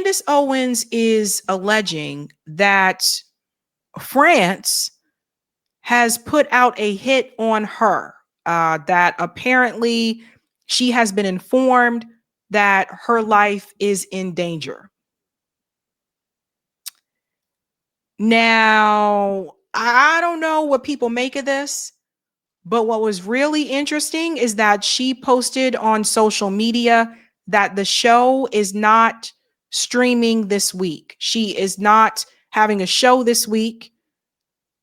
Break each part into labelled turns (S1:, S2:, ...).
S1: Candace Owens is alleging that France has put out a hit on her, that apparently she has been informed that her life is in danger. Now, I don't know what people make of this, but what was really interesting is that she posted on social media that the show is not streaming this week. She is not having a show this week.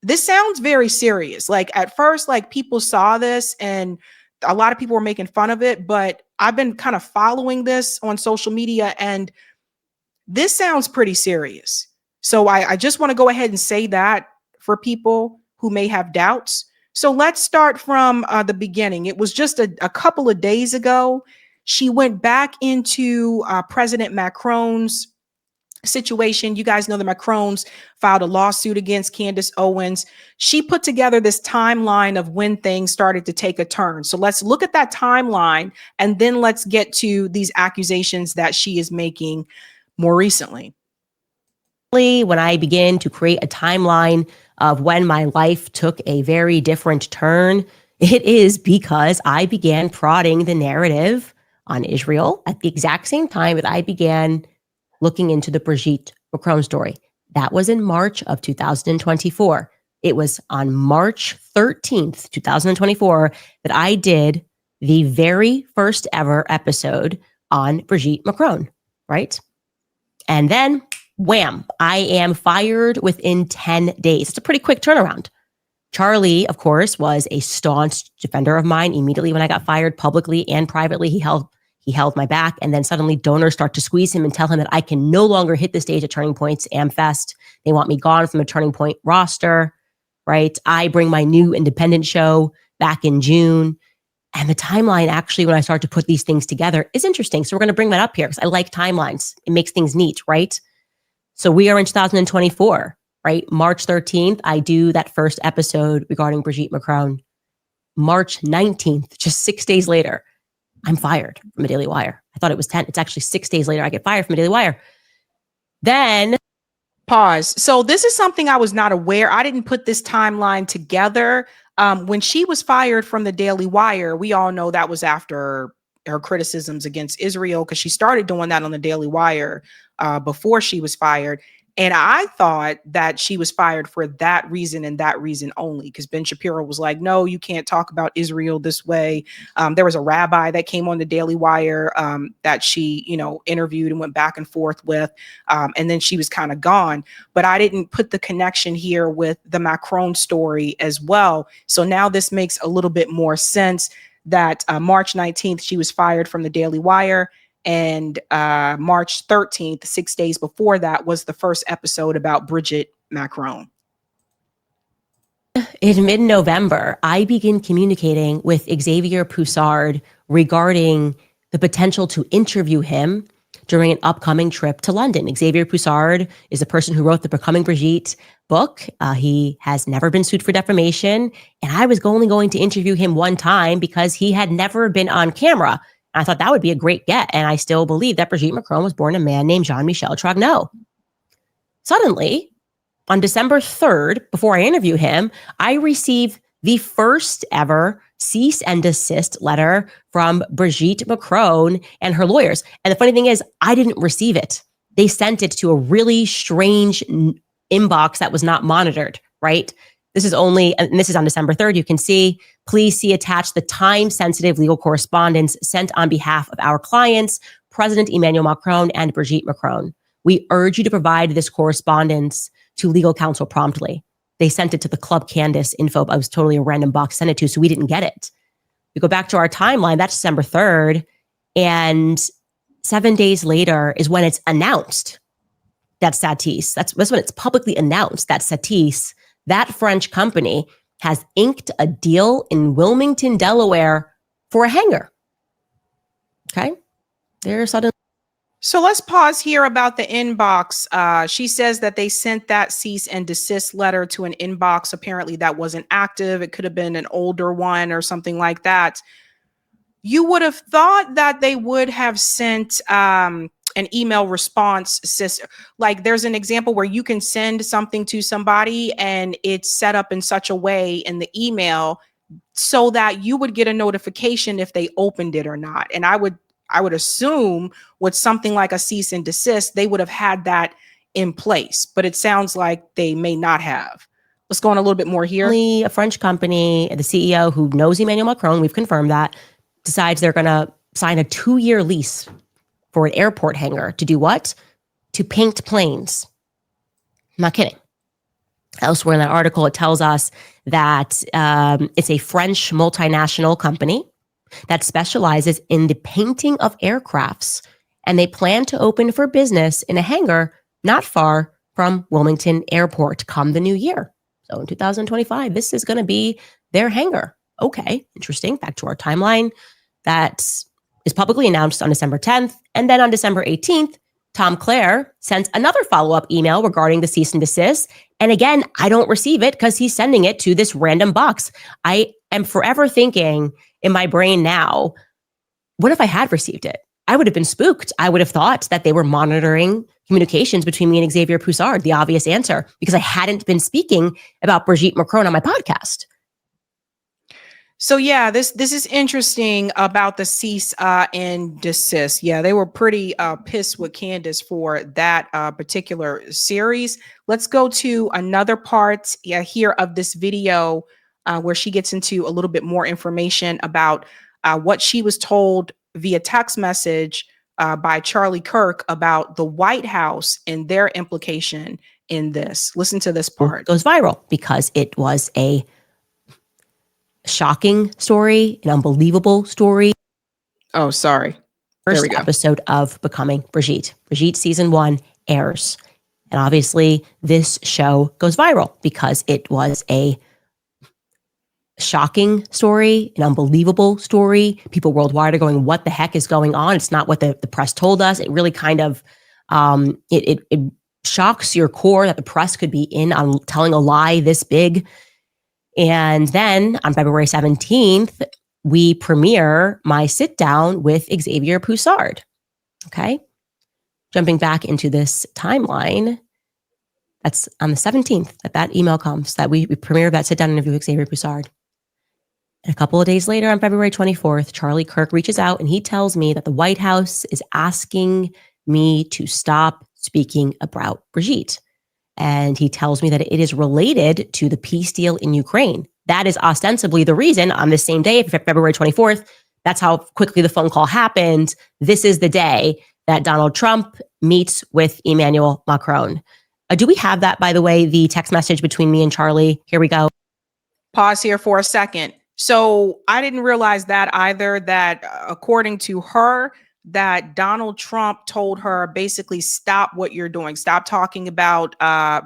S1: This sounds very serious. Like at first, like people saw this and a lot of people were making fun of it, but I've been kind of following this on social media and this sounds pretty serious. So I just want to go ahead and say that for people who may have doubts. So let's start from the beginning. It was just a couple of days ago. She went back into President Macron's situation. You guys know the Macrons filed a lawsuit against Candace Owens. She put together this timeline of when things started to take a turn. So let's look at that timeline and then let's get to these accusations that she is making more recently.
S2: When I began to create a timeline of when my life took a very different turn, it is because I began prodding the narrative on Israel at the exact same time that I began looking into the Brigitte Macron story. That was in March of 2024. It was on March 13th, 2024, that I did the very first ever episode on Brigitte Macron, right? And then, wham, I am fired within 10 days. It's a pretty quick turnaround. Charlie, of course, was a staunch defender of mine. Immediately when I got fired publicly and privately, he held my back. And then suddenly donors start to squeeze him and tell him that I can no longer hit the stage at Turning Point's AmFest. They want me gone from the Turning Point roster, right? I bring my new independent show back in June. And the timeline, actually, when I start to put these things together, is interesting. So we're going to bring that up here because I like timelines. It makes things neat, right? So we are in 2024, right? March 13th, I do that first episode regarding Brigitte Macron. March 19th, just 6 days later, I'm fired from a Daily Wire. I thought it was 10. It's actually 6 days later I get fired from a Daily Wire. Then
S1: pause. So this is something I was not aware. I didn't put this timeline together. When she was fired from the Daily Wire, we all know that was after her criticisms against Israel because she started doing that on the Daily Wire before she was fired. And I thought that she was fired for that reason and that reason only, because Ben Shapiro was like, no, you can't talk about Israel this way. There was a rabbi that came on the Daily Wire that she, interviewed and went back and forth with. And then she was kind of gone. But I didn't put the connection here with the Macron story as well. So now this makes a little bit more sense that March 19th, she was fired from the Daily Wire. And March 13th, 6 days before that, was the first episode about Brigitte Macron.
S2: In mid-November, I begin communicating with Xavier Poussard regarding the potential to interview him during an upcoming trip to London. Xavier Poussard is the person who wrote the Becoming Brigitte book. He has never been sued for defamation. And I was only going to interview him one time because he had never been on camera. I thought that would be a great get. And I still believe that Brigitte Macron was born a man named Jean-Michel Trogneau. Suddenly, on December 3rd, before I interview him, I receive the first ever cease and desist letter from Brigitte Macron and her lawyers. And the funny thing is, I didn't receive it. They sent it to a really strange inbox that was not monitored, right? This is on December 3rd. You can see, please see attached the time-sensitive legal correspondence sent on behalf of our clients, President Emmanuel Macron and Brigitte Macron. We urge you to provide this correspondence to legal counsel promptly. They sent it to the Club Candace info. I was totally a random box sent it to, so we didn't get it. We go back to our timeline. That's December 3rd. And 7 days later is when it's announced that Satis, that's when it's publicly announced that Satis, that French company, has inked a deal in Wilmington, Delaware for a hangar. Okay.
S1: So let's pause here about the inbox. She says that they sent that cease and desist letter to an inbox. Apparently that wasn't active. It could have been an older one or something like that. You would have thought that they would have sent an email response system. Like there's an example where you can send something to somebody and it's set up in such a way in the email so that you would get a notification if they opened it or not. And I would assume with something like a cease and desist, they would have had that in place, but it sounds like they may not have. Let's go on a little bit more here.
S2: Only a French company, the CEO who knows Emmanuel Macron, we've confirmed that, decides they're going to sign a 2-year lease for an airport hangar to do what? To paint planes. I'm not kidding. Elsewhere in that article, it tells us that it's a French multinational company that specializes in the painting of aircrafts, and they plan to open for business in a hangar not far from Wilmington Airport come the new year. So in 2025, this is going to be their hangar. Okay, interesting. Back to our timeline. That is publicly announced on December 10th. And then on December 18th, Tom Clare sends another follow-up email regarding the cease and desist. And again, I don't receive it because he's sending it to this random box. I am forever thinking in my brain now, what if I had received it? I would have been spooked. I would have thought that they were monitoring communications between me and Xavier Poussard, the obvious answer, because I hadn't been speaking about Brigitte Macron on my podcast.
S1: So yeah, this is interesting about the cease and desist. Yeah, they were pretty pissed with Candace for that particular series. Let's go to another part here of this video where she gets into a little bit more information about what she was told via text message by Charlie Kirk about the White House and their implication in this. Listen to this part.
S2: It goes viral because it was a shocking story, an unbelievable story.
S1: Oh, sorry.
S2: First episode of Becoming Brigitte. Brigitte season 1 airs. And obviously this show goes viral because it was a shocking story, an unbelievable story. People worldwide are going, what the heck is going on? It's not what the press told us. It really kind of, it shocks your core that the press could be in on telling a lie this big. And then on February 17th, we premiere my sit down with Xavier Poussard. Okay. Jumping back into this timeline, that's on the 17th that email comes, that we premiere that sit down interview with Xavier Poussard. And a couple of days later, on February 24th, Charlie Kirk reaches out and he tells me that the White House is asking me to stop speaking about Brigitte. And he tells me that it is related to the peace deal in Ukraine. That is ostensibly the reason on this same day, February 24th, that's how quickly the phone call happened. This is the day that Donald Trump meets with Emmanuel Macron. Do we have that, by the way, the text message between me and Charlie? Here we go.
S1: Pause here for a second. So I didn't realize that either, that according to her, that Donald Trump told her basically, stop what you're doing. Stop talking about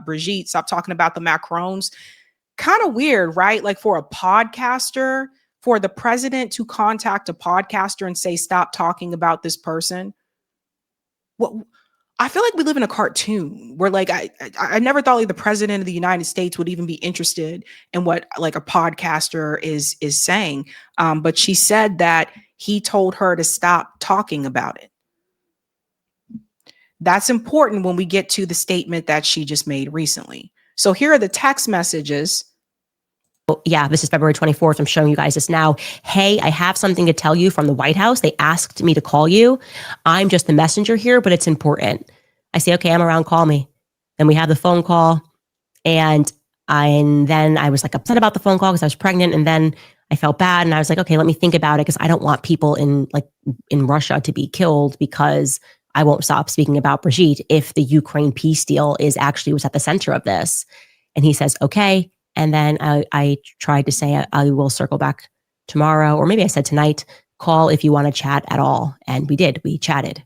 S1: Brigitte. Stop talking about the Macrons. Kind of weird, right? Like for a podcaster, for the president to contact a podcaster and say, stop talking about this person. What? I feel like we live in a cartoon where like I never thought like the president of the United States would even be interested in what like a podcaster is saying. But she said that he told her to stop talking about it. That's important when we get to the statement that she just made recently. So here are the text messages.
S2: Yeah, this is February 24th. I'm showing you guys this now. Hey, I have something to tell you from the White House. They asked me to call you. I'm just the messenger here, but it's important. I say, okay, I'm around, call me. Then we have the phone call. And then I was like upset about the phone call because I was pregnant. And then I felt bad. And I was like, okay, let me think about it because I don't want people in Russia to be killed because I won't stop speaking about Brigitte if the Ukraine peace deal is actually was at the center of this. And he says, okay. And then I tried to say, I will circle back tomorrow, or maybe I said tonight, call if you want to chat at all. And we did, we chatted.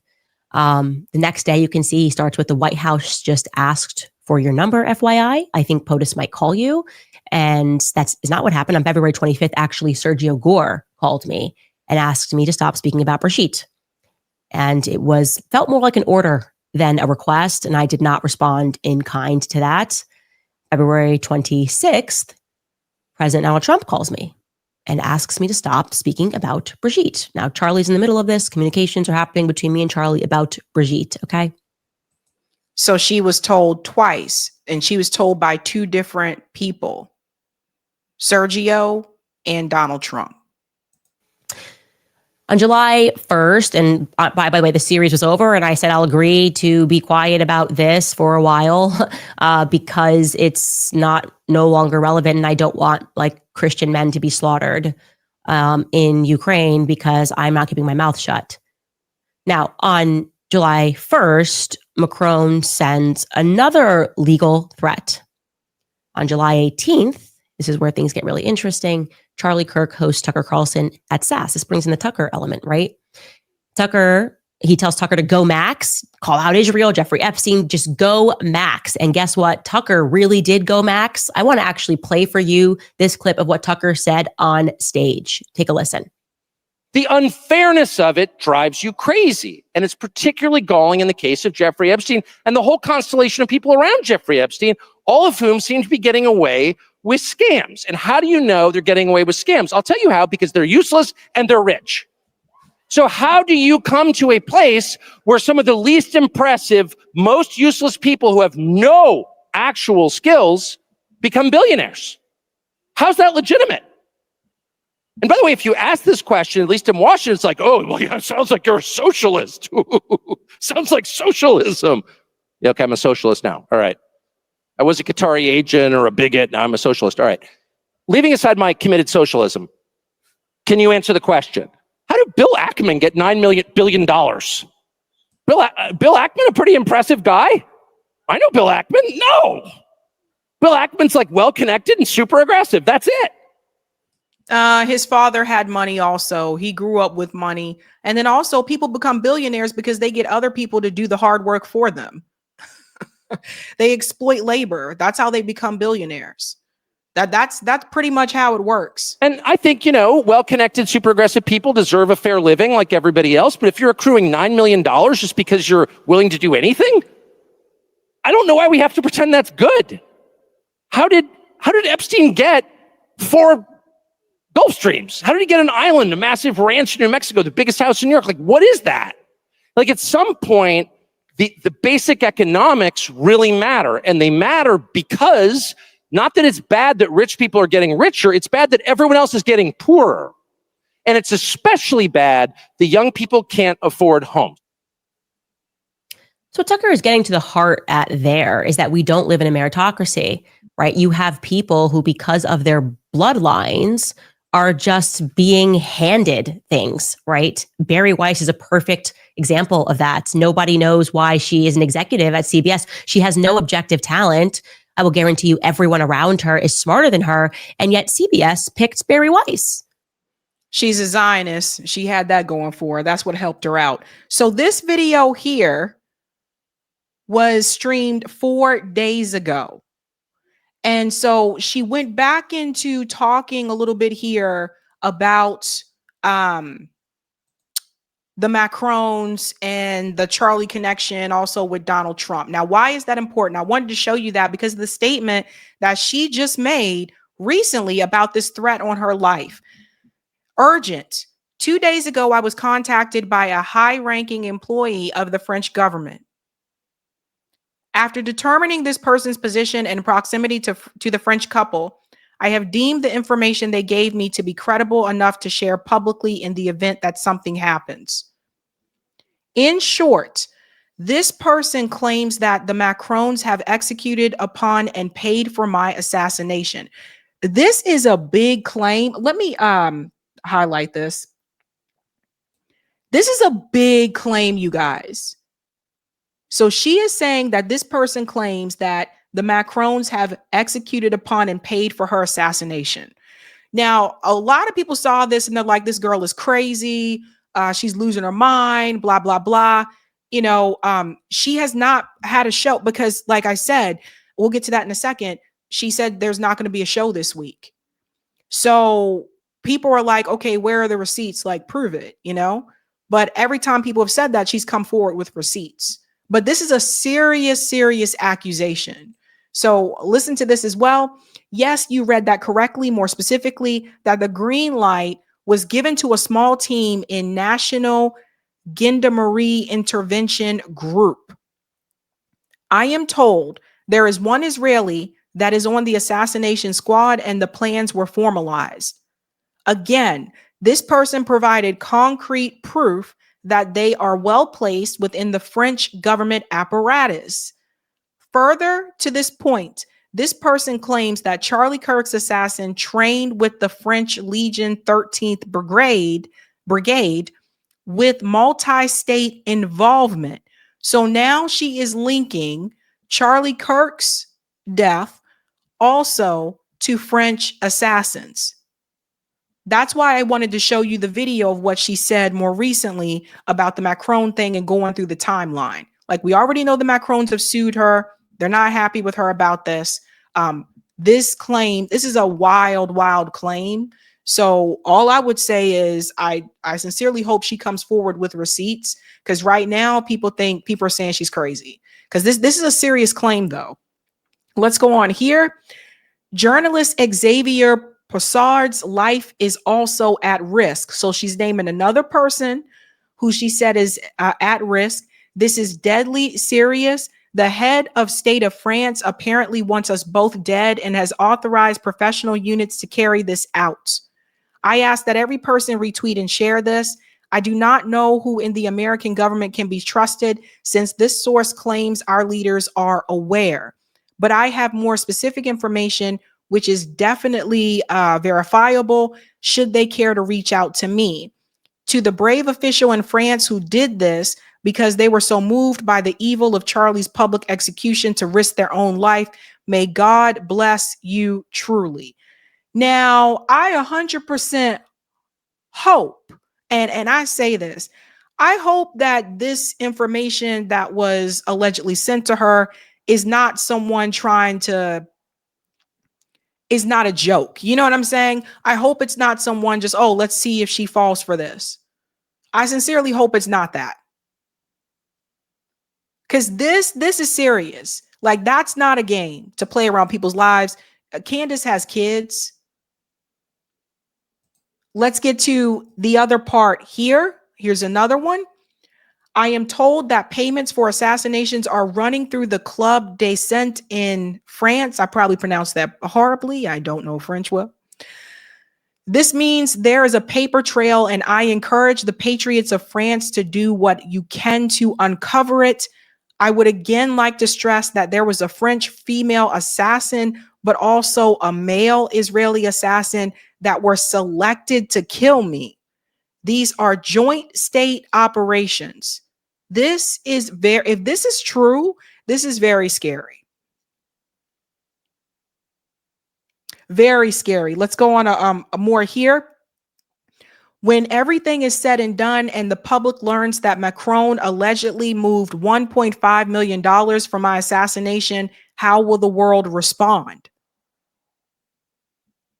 S2: The next day you can see he starts with the White House just asked for your number, FYI. I think POTUS might call you. And that's is not what happened. On February 25th, actually, Sergio Gore called me and asked me to stop speaking about Brigitte. And it felt more like an order than a request. And I did not respond in kind to that. February 26th, President Donald Trump calls me and asks me to stop speaking about Brigitte. Now, Charlie's in the middle of this. Communications are happening between me and Charlie about Brigitte, okay?
S1: So she was told twice, and she was told by two different people, Sergio and Donald Trump.
S2: On July 1st, and by the way, the series was over, and I said I'll agree to be quiet about this for a while because it's no longer relevant, and I don't want like Christian men to be slaughtered in Ukraine because I'm not keeping my mouth shut. Now, on July 1st, Macron sends another legal threat. On July 18th, this is where things get really interesting. Charlie Kirk hosts Tucker Carlson at SAS. This brings in the Tucker element, right? He tells Tucker to go max, call out Israel, Jeffrey Epstein, just go max. And guess what? Tucker really did go max. I want to actually play for you this clip of what Tucker said on stage. Take a listen.
S3: The unfairness of it drives you crazy. And it's particularly galling in the case of Jeffrey Epstein and the whole constellation of people around Jeffrey Epstein, all of whom seem to be getting away with scams. And how do you know they're getting away with scams? I'll tell you how, because they're useless and they're rich. So how do you come to a place where some of the least impressive, most useless people who have no actual skills become billionaires? How's that legitimate? And by the way, if you ask this question, at least in Washington, it's like, oh, well, yeah, sounds like you're a socialist. Sounds like socialism. Yeah, okay, I'm a socialist now. All right. I was a Qatari agent or a bigot. Now I'm a socialist. All right. Leaving aside my committed socialism, can you answer the question? How did Bill Ackman get $9 billion? Bill Ackman, a pretty impressive guy? I know Bill Ackman. No. Bill Ackman's like well-connected and super aggressive. That's it.
S1: His father had money also. He grew up with money. And then also people become billionaires because they get other people to do the hard work for them. They exploit labor. That's how they become billionaires. That's pretty much how it works.
S3: And I think, well-connected, super aggressive people deserve a fair living like everybody else. But if you're accruing $9 million just because you're willing to do anything, I don't know why we have to pretend that's good. How did Epstein get 4 Gulf Streams? How did he get an island, a massive ranch in New Mexico, the biggest house in New York? Like, what is that? Like, at some point, the basic economics really matter. And they matter because not that it's bad that rich people are getting richer, it's bad that everyone else is getting poorer. And it's especially bad the young people can't afford homes.
S2: So what Tucker is getting to the heart at there is that we don't live in a meritocracy, right? You have people who, because of their bloodlines, are just being handed things, right? Bari Weiss is a perfect example of that. Nobody knows why she is an executive at CBS. She has no objective talent. I will guarantee you everyone around her is smarter than her. And yet CBS picked Bari Weiss.
S1: She's a Zionist. She had that going for her. That's what helped her out. So this video here was streamed 4 days ago. And so she went back into talking a little bit here about the Macrons and the Charlie connection, also with Donald Trump. Now, why is that important? I wanted to show you that because of the statement that she just made recently about this threat on her life. Urgent. 2 days ago, I was contacted by a high-ranking employee of the French government. After determining this person's position and proximity to the French couple, I have deemed the information they gave me to be credible enough to share publicly in the event that something happens. In short, this person claims that the Macrons have executed upon and paid for my assassination. This is a big claim. Let me highlight this. This is a big claim, you guys. So she is saying that this person claims that the Macrons have executed upon and paid for her assassination. Now, a lot of people saw this and they're like, this girl is crazy. She's losing her mind, blah, blah, blah. She has not had a show because, like I said, we'll get to that in a second. She said there's not going to be a show this week. So people are like, okay, where are the receipts? Like, prove it, But every time people have said that, she's come forward with receipts. But this is a serious, serious accusation. So listen to this as well. Yes, you read that correctly. More specifically, that the green light was given to a small team in National Gendarmerie Intervention Group. I am told there is one Israeli that is on the assassination squad and the plans were formalized. Again, this person provided concrete proof that they are well placed within the French government apparatus. Further to this point, this person claims that Charlie Kirk's assassin trained with the French Legion 13th Brigade with multi-state involvement. So now she is linking Charlie Kirk's death also to French assassins. That's why I wanted to show you the video of what she said more recently about the Macron thing and going through the timeline. Like, we already know the Macrons have sued her. They're not happy with her about this. This claim, this is a wild, wild claim. So all I would say is I sincerely hope she comes forward with receipts, because right now people are saying she's crazy, because this is a serious claim though. Let's go on here. Journalist Xavier Possard's life is also at risk. So she's naming another person who she said is at risk. This is deadly serious. The head of state of France apparently wants us both dead and has authorized professional units to carry this out. I ask that every person retweet and share this. I do not know who in the American government can be trusted, since this source claims our leaders are aware. But I have more specific information, which is definitely verifiable, should they care to reach out to me. To the brave official in France who did this because they were so moved by the evil of Charlie's public execution to risk their own life, may God bless you truly. Now, I 100% hope, and I say this, I hope that this information that was allegedly sent to her is not someone trying to, is not a joke. You know what I'm saying? I hope it's not someone just, oh, let's see if she falls for this. I sincerely hope it's not that. Because this is serious. Like, that's not a game to play around people's lives. Candace has kids. Let's get to the other part here. Here's another one. I am told that payments for assassinations are running through the Club Desist in France. I probably pronounced that horribly. I don't know French well. This means there is a paper trail, and I encourage the patriots of France to do what you can to uncover it. I would again like to stress that there was a French female assassin, but also a male Israeli assassin that were selected to kill me. These are joint state operations. This is if this is true, this is very scary. Very scary. Let's go on a more here. When everything is said and done and the public learns that Macron allegedly moved $1.5 million for my assassination, how will the world respond?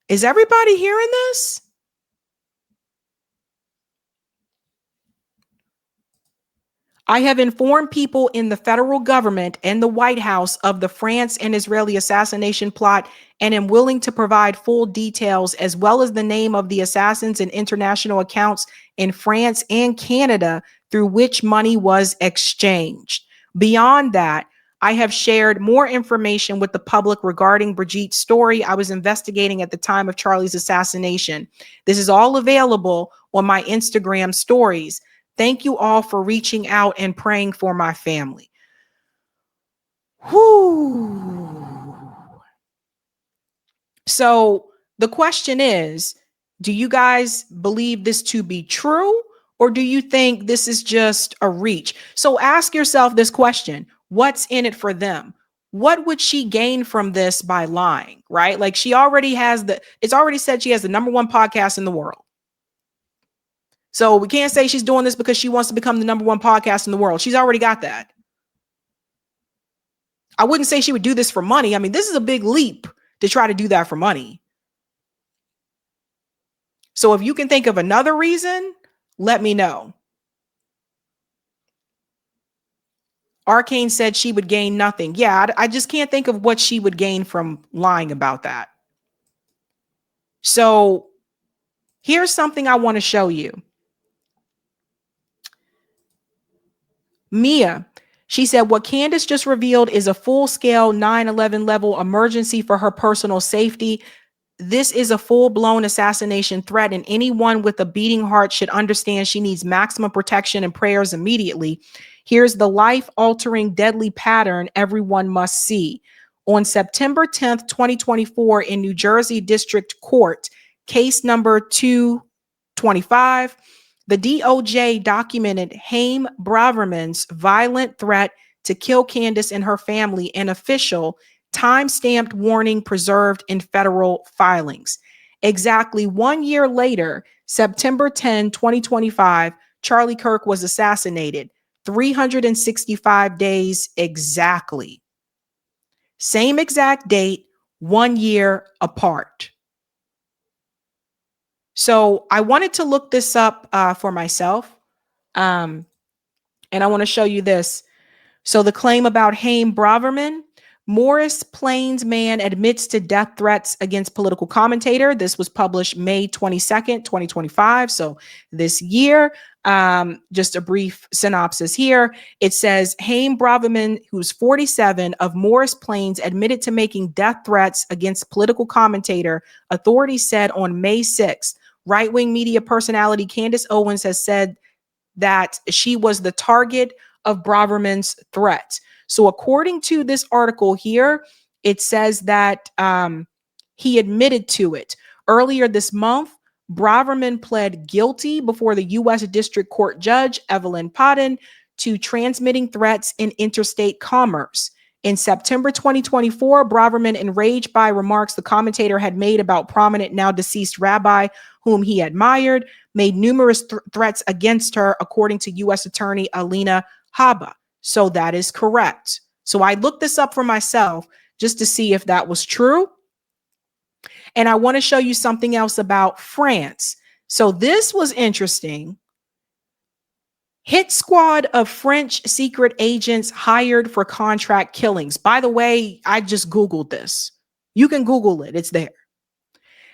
S1: Is everybody hearing this? I have informed people in the federal government and the White House of the France and Israeli assassination plot, and am willing to provide full details as well as the name of the assassins and international accounts in France and Canada through which money was exchanged. Beyond that, I have shared more information with the public regarding Brigitte's story I was investigating at the time of Charlie's assassination. This is all available on my Instagram stories. Thank you all for reaching out and praying for my family. Whew. So the question is, do you guys believe this to be true, or do you think this is just a reach? So ask yourself this question: what's in it for them? What would she gain from this by lying, right? Like, she already has it's already said she has the #1 podcast in the world. So we can't say she's doing this because she wants to become the #1 podcast in the world. She's already got that. I wouldn't say she would do this for money. I mean, this is a big leap to try to do that for money. So if you can think of another reason, let me know. Arcane said she would gain nothing. Yeah, I just can't think of what she would gain from lying about that. So here's something I want to show you. Mia, she said, what Candace just revealed is a full-scale 9/11 level emergency for her personal safety. This is a full-blown assassination threat, and anyone with a beating heart should understand she needs maximum protection and prayers immediately. Here's the life-altering deadly pattern everyone must see. On September 10th, 2024, in New Jersey District Court, case number 225, the DOJ documented Haim Braverman's violent threat to kill Candace and her family, an official time-stamped warning preserved in federal filings. Exactly 1 year later, September 10, 2025, Charlie Kirk was assassinated. 365 days exactly. Same exact date, 1 year apart. So I wanted to look this up for myself. And I want to show you this. So the claim about Haim Braverman, Morris Plains man admits to death threats against political commentator. This was published May 22nd, 2025. So this year, just a brief synopsis here. It says Haim Braverman, who's 47, of Morris Plains, admitted to making death threats against political commentator, authorities said on May 6th. Right-wing media personality Candace Owens has said that she was the target of Braverman's threat. So according to this article here, it says that he admitted to it. Earlier this month, Braverman pled guilty before the U.S. District Court Judge Evelyn Podden to transmitting threats in interstate commerce. In September 2024, Braverman, enraged by remarks the commentator had made about prominent now deceased rabbi whom he admired, made numerous threats against her, according to U.S. Attorney Alina Habba. So that is correct. So I looked this up for myself just to see if that was true. And I want to show you something else about France. So this was interesting. Hit squad of French secret agents hired for contract killings. By the way, I just Googled this. You can Google it. It's there.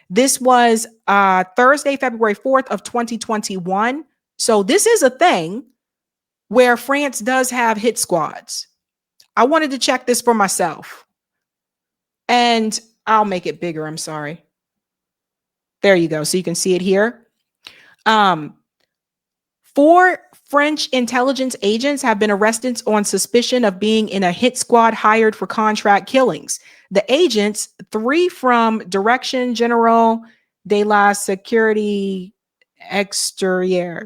S1: This was Thursday, February 4th of 2021. So this is a thing where France does have hit squads. I wanted to check this for myself. And I'll make it bigger. I'm sorry. There you go. So you can see it here. 4 French intelligence agents have been arrested on suspicion of being in a hit squad hired for contract killings. The agents, 3 from Direction General de la Sécurité Extérieure,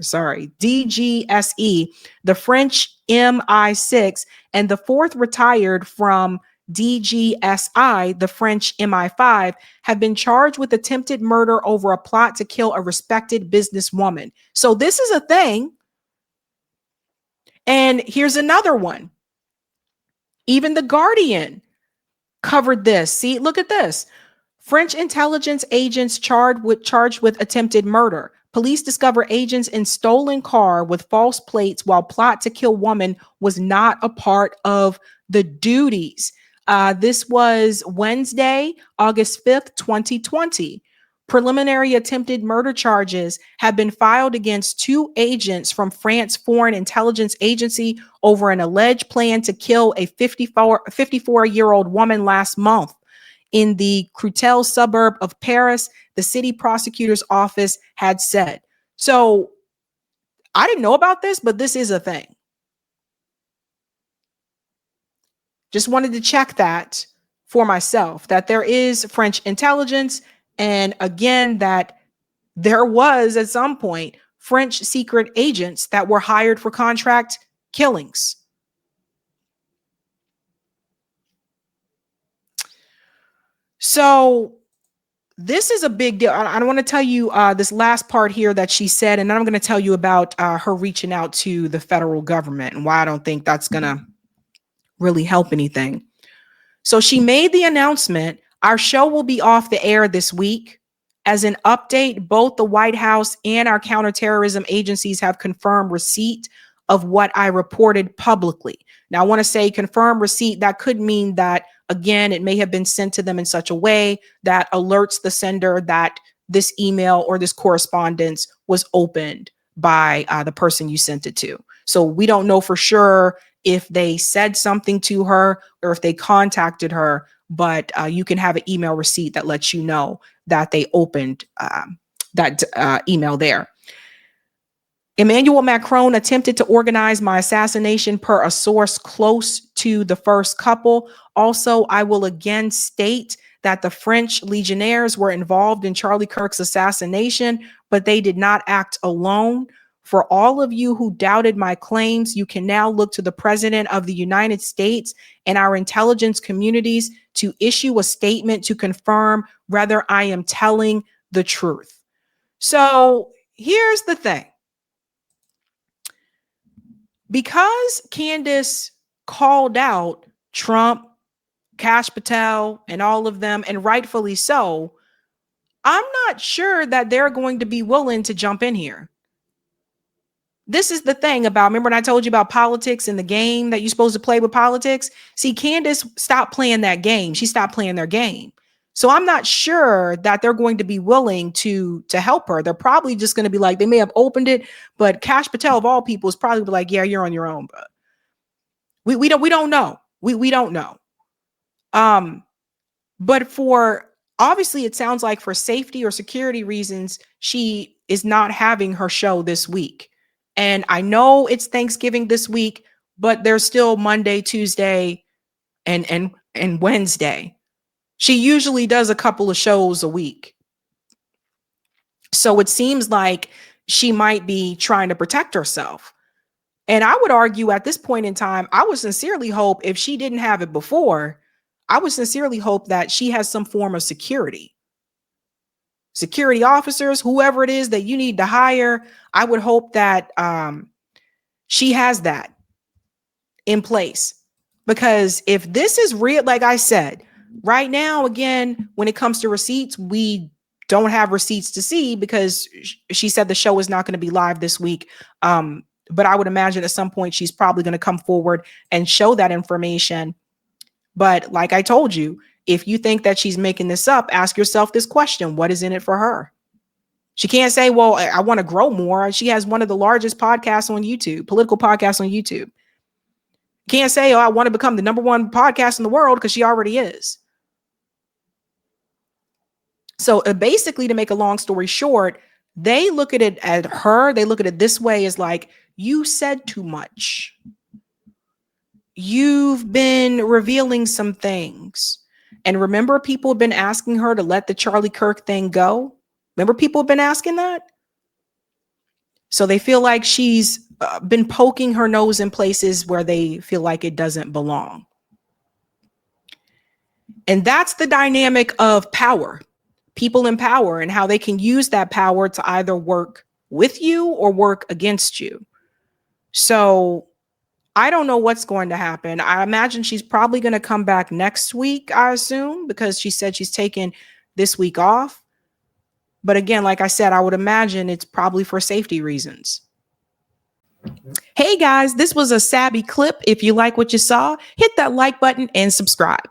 S1: DGSE, the French MI6, and the 4th retired from DGSI, the French MI5, have been charged with attempted murder over a plot to kill a respected businesswoman. So this is a thing. And here's another one. Even The Guardian covered this. See, look at this. French intelligence agents charged with attempted murder. Police discover agents in stolen car with false plates while plot to kill woman was not a part of the duties. This was Wednesday, August 5th, 2020. Preliminary attempted murder charges have been filed against 2 agents from France Foreign Intelligence Agency over an alleged plan to kill a 54-year-old woman last month. In the Créteil suburb of Paris, the city prosecutor's office had said. So I didn't know about this, but this is a thing. Just wanted to check that for myself, that there is French intelligence. And again, that there was at some point French secret agents that were hired for contract killings. So this is a big deal. I want to tell you this last part here that she said, and then I'm going to tell you about her reaching out to the federal government and why I don't think that's going to really help anything. So she made the announcement, our show will be off the air this week. As an update, both the White House and our counterterrorism agencies have confirmed receipt of what I reported publicly. Now, I want to say confirm receipt. That could mean that, again, it may have been sent to them in such a way that alerts the sender that this email or this correspondence was opened by the person you sent it to. So we don't know for sure if they said something to her or if they contacted her, but you can have an email receipt that lets you know that they opened that email there. Emmanuel Macron attempted to organize my assassination per a source close to the first couple. Also, I will again state that the French legionnaires were involved in Charlie Kirk's assassination, but they did not act alone. For all of you who doubted my claims, you can now look to the President of the United States and our intelligence communities to issue a statement to confirm whether I am telling the truth. So here's the thing. Because Candace called out Trump, Kash Patel, and all of them, and rightfully so, I'm not sure that they're going to be willing to jump in here. This is the thing about, remember when I told you about politics and the game that you're supposed to play with politics? See, Candace stopped playing that game. She stopped playing their game. So I'm not sure that they're going to be willing to help her. They're probably just going to be like, they may have opened it, but Kash Patel of all people is probably like, yeah, you're on your own, but we don't know. We don't know. But for obviously it sounds like for safety or security reasons, she is not having her show this week. And I know it's Thanksgiving this week, but there's still Monday, Tuesday, and Wednesday. She usually does a couple of shows a week. So it seems like she might be trying to protect herself. And I would argue at this point in time, I would sincerely hope if she didn't have it before, I would sincerely hope that she has some form of security. Security officers, whoever it is that you need to hire, I would hope that she has that in place. Because if this is real, like I said, right now, again, when it comes to receipts, we don't have receipts to see because she said the show is not going to be live this week. But I would imagine at some point she's probably going to come forward and show that information. But like I told you, if you think that she's making this up, ask yourself this question: what is in it for her? She can't say, well, I want to grow more. She has one of the largest podcasts on YouTube, political podcasts on YouTube. Can't say, oh, I want to become the #1 podcast in the world, because she already is. So basically, to make a long story short, they look at it at her. They look at it this way, as like, you said too much. You've been revealing some things. And remember, people have been asking her to let the Charlie Kirk thing go. Remember, people have been asking that. So they feel like she's been poking her nose in places where they feel like it doesn't belong. And that's the dynamic of power, people in power, and how they can use that power to either work with you or work against you. So I don't know what's going to happen. I imagine she's probably going to come back next week, I assume, because she said she's taking this week off. But again, like I said, I would imagine it's probably for safety reasons. Hey guys, this was a Sabby clip. If you like what you saw, hit that like button and subscribe.